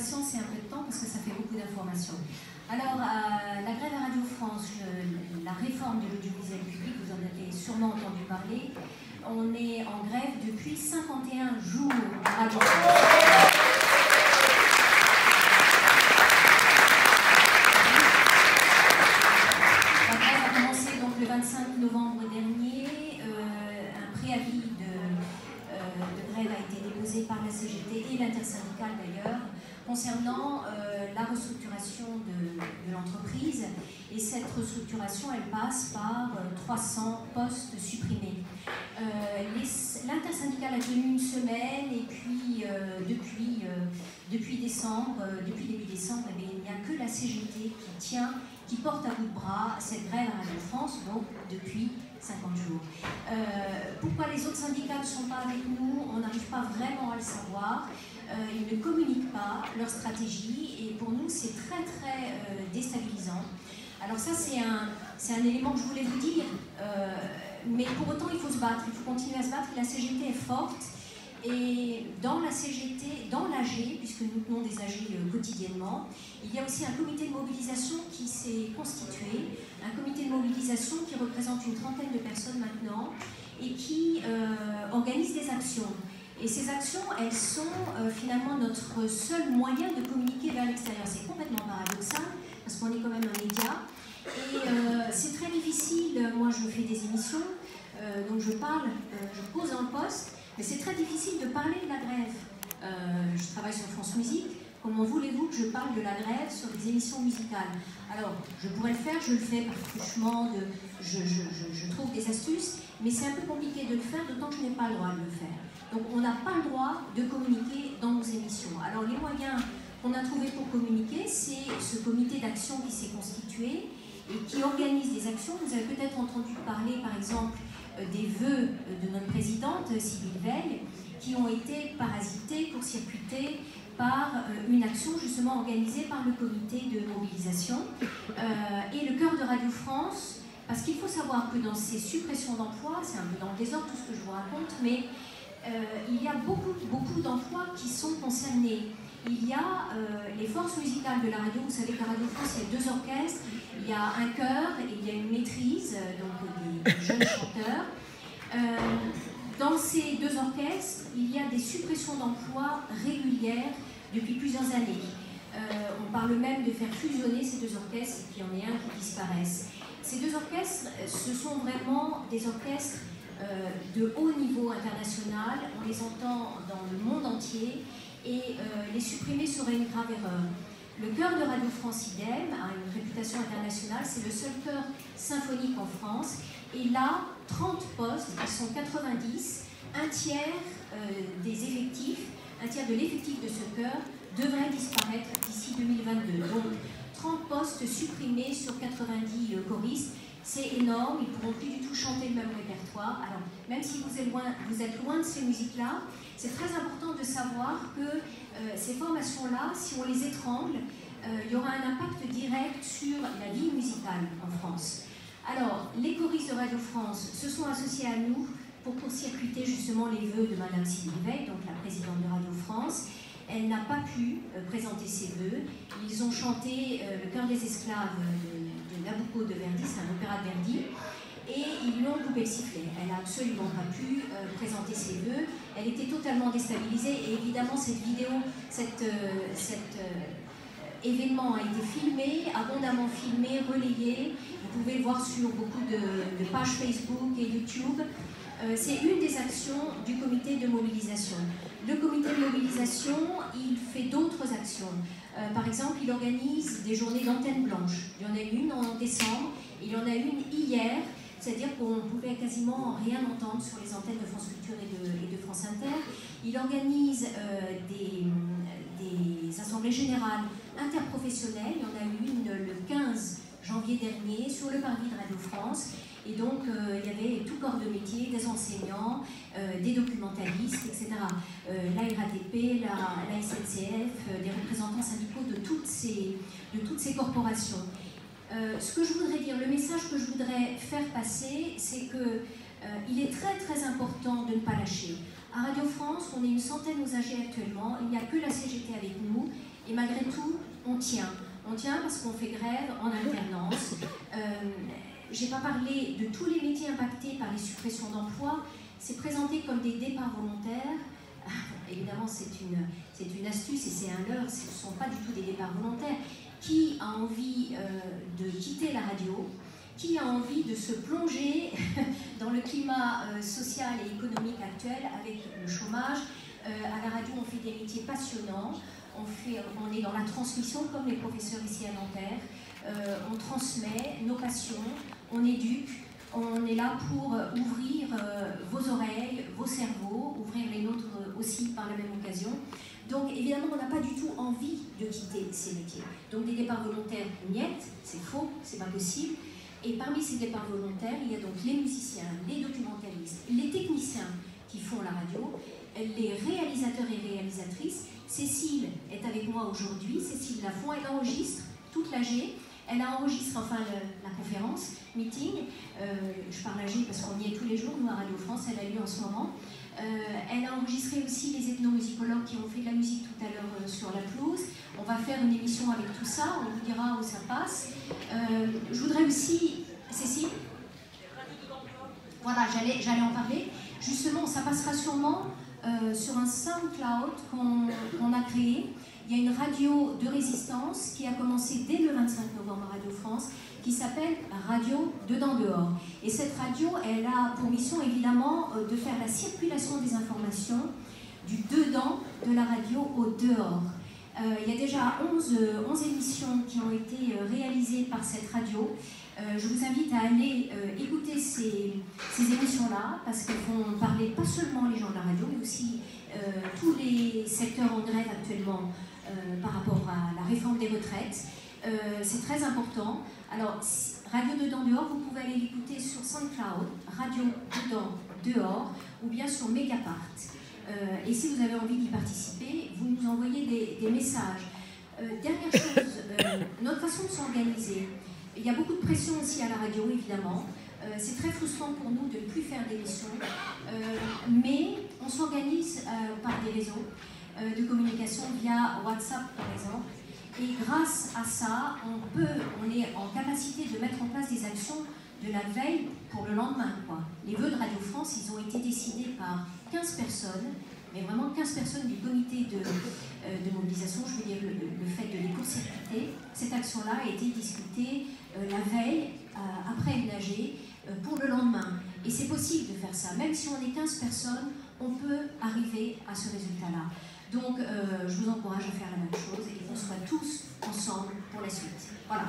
patience et un peu de temps parce que ça fait beaucoup d'informations. Alors, la grève à Radio France, la réforme de l'audiovisuel public, vous en avez sûrement entendu parler. On est en grève depuis 51 jours à Radio France. La grève a commencé donc le 25 novembre dernier. Un préavis de grève a été déposé par la CGT et l'intersyndicale d'ailleurs, concernant la restructuration de l'entreprise. Et cette restructuration, elle passe par 300 postes supprimés. L'intersyndicale a tenu une semaine et puis depuis début décembre, eh bien, il n'y a que la CGT qui porte à bout de bras cette grève à Radio France, donc depuis 50 jours. Pourquoi les autres syndicats ne sont pas avec nous, on n'arrive pas vraiment à le savoir. Ils ne communiquent pas leur stratégie et pour nous c'est très déstabilisant. Alors ça c'est un élément que je voulais vous dire, mais pour autant il faut se battre, il faut continuer à se battre. La CGT est forte et dans la CGT, dans l'AG, puisque nous tenons des AG quotidiennement, il y a aussi un comité de mobilisation qui s'est constitué, un comité de mobilisation qui représente une trentaine de personnes maintenant et qui organise des actions. Et ces actions, elles sont finalement notre seul moyen de communiquer vers l'extérieur. C'est complètement paradoxal, parce qu'on est quand même un média. Et c'est très difficile, moi je fais des émissions, donc je parle, je pose un poste, mais c'est très difficile de parler de la grève. Je travaille sur France Musique, comment voulez-vous que je parle de la grève sur des émissions musicales? Alors, je pourrais le faire, je le fais par truchement, je trouve des astuces, mais c'est un peu compliqué de le faire, d'autant que je n'ai pas le droit de le faire. Donc on n'a pas le droit de communiquer dans nos émissions. Alors les moyens qu'on a trouvés pour communiquer, c'est ce comité d'action qui s'est constitué et qui organise des actions. Vous avez peut-être entendu parler par exemple des vœux de notre présidente Sybille Veil, qui ont été parasités, court-circuités par une action justement organisée par le comité de mobilisation. Et le cœur de Radio France, parce qu'il faut savoir que dans ces suppressions d'emplois, c'est un peu dans le désordre tout ce que je vous raconte, mais il y a beaucoup d'emplois qui sont concernés. Il y a les forces musicales de la radio. Vous savez qu'à Radio France, il y a 2 orchestres, il y a un chœur et il y a une maîtrise, donc des jeunes chanteurs. Dans ces 2 orchestres, il y a des suppressions d'emplois régulières depuis plusieurs années. On parle même de faire fusionner ces 2 orchestres et qu'il y en ait un qui disparaisse. Ces 2 orchestres, ce sont vraiment des orchestres de haut niveau international, on les entend dans le monde entier et les supprimer serait une grave erreur. Le chœur de Radio France idem a une réputation internationale, c'est le seul chœur symphonique en France et là, 30 postes, ils sont 90, un tiers des effectifs, un tiers de l'effectif de ce chœur devrait disparaître d'ici 2022. Donc 30 postes supprimés sur 90 choristes. C'est énorme, ils ne pourront plus du tout chanter le même répertoire. Alors, même si vous êtes loin de ces musiques-là, c'est très important de savoir que ces formations-là, si on les étrangle, il y aura un impact direct sur la vie musicale en France. Alors, les choristes de Radio France se sont associés à nous pour court-circuiter justement les vœux de Madame Sybille Veil, donc la présidente de Radio France. Elle n'a pas pu présenter ses vœux. Ils ont chanté le chœur des esclaves de Nabucco de Verdi, c'est un opéra de Verdi, et ils lui ont coupé le sifflet. Elle n'a absolument pas pu présenter ses vœux. Elle était totalement déstabilisée et évidemment cette vidéo, cet événement a été filmé, abondamment filmé, relayé. Vous pouvez le voir sur beaucoup de pages Facebook et YouTube. C'est une des actions du comité de mobilisation. Le comité de mobilisation, il fait d'autres actions. Par exemple, il organise des journées d'antenne blanche. Il y en a une en décembre, il y en a une hier, c'est-à-dire qu'on ne pouvait quasiment rien entendre sur les antennes de France Culture et de France Inter. Il organise des assemblées générales interprofessionnelles. Il y en a eu une le 15 janvier dernier sur le parvis de Radio France. Et donc, il y avait tout corps de métier, des enseignants, des documentalistes, etc. La RATP, la SNCF, des représentants syndicaux de toutes ces corporations. Ce que je voudrais dire, le message que je voudrais faire passer, c'est qu'il est très important de ne pas lâcher. À Radio France, on est une centaine aux AG actuellement, il n'y a que la CGT avec nous, Et malgré tout, on tient. On tient parce qu'on fait grève en alternance. Je n'ai pas parlé de tous les métiers impactés par les suppressions d'emplois. C'est présenté comme des départs volontaires. Évidemment, c'est une astuce et c'est un leurre. Ce ne sont pas du tout des départs volontaires. Qui a envie de quitter la radio? Qui a envie de se plonger dans le climat social et économique actuel avec le chômage? À la radio, on fait des métiers passionnants. On est dans la transmission, comme les professeurs ici à Nanterre. On transmet nos passions, on éduque. On est là pour ouvrir vos oreilles, vos cerveaux, ouvrir les nôtres aussi par la même occasion. Donc évidemment, on n'a pas du tout envie de quitter ces métiers. Donc des départs volontaires, niet, c'est faux, c'est pas possible. Et parmi ces départs volontaires, il y a donc les musiciens, les documentalistes, les techniciens qui font la radio, les réalisateurs et réalisatrices. Cécile est avec moi aujourd'hui. Cécile Lafont, elle enregistre toute l'AG. Elle a enregistré enfin la conférence, meeting. Je parle AG parce qu'on y est tous les jours, nous à Radio France, elle a lieu en ce moment. Elle a enregistré aussi les ethnomusicologues qui ont fait de la musique tout à l'heure sur la pelouse. On va faire une émission avec tout ça, on vous dira où ça passe. Je voudrais aussi, Cécile, voilà, j'allais en parler. Justement, ça passera sûrement sur un SoundCloud qu'on a créé. Il y a une radio de résistance qui a commencé dès le 25 novembre à Radio France, qui s'appelle Radio Dedans Dehors. Et cette radio, elle a pour mission évidemment de faire la circulation des informations du dedans de la radio au dehors. Il y a déjà 11 émissions qui ont été réalisées par cette radio. Je vous invite à aller écouter ces émissions-là, parce qu'elles vont parler pas seulement les gens de la radio, mais aussi tous les secteurs en grève actuellement par rapport à la réforme des retraites. C'est très important. Alors, Radio Dedans Dehors, vous pouvez aller l'écouter sur SoundCloud, Radio Dedans Dehors, ou bien sur Mediapart. Et si vous avez envie d'y participer, vous nous envoyez des messages. Dernière chose, notre façon de s'organiser. Il y a beaucoup de pression aussi à la radio, évidemment. C'est très frustrant pour nous de ne plus faire d'émissions. Mais on s'organise par des réseaux de communication via WhatsApp, par exemple. Et grâce à ça, on est en capacité de mettre en place des actions de la veille pour le lendemain, quoi. Les vœux de Radio France, ils ont été décidés par 15 personnes, mais vraiment 15 personnes du comité de mobilisation, je veux dire le fait de les court-circuiter. Cette action-là a été discutée la veille, après une AG, pour le lendemain. Et c'est possible de faire ça. Même si on est 15 personnes, on peut arriver à ce résultat-là. Donc, je vous encourage à faire la même chose et qu'on soit tous ensemble pour la suite. Voilà.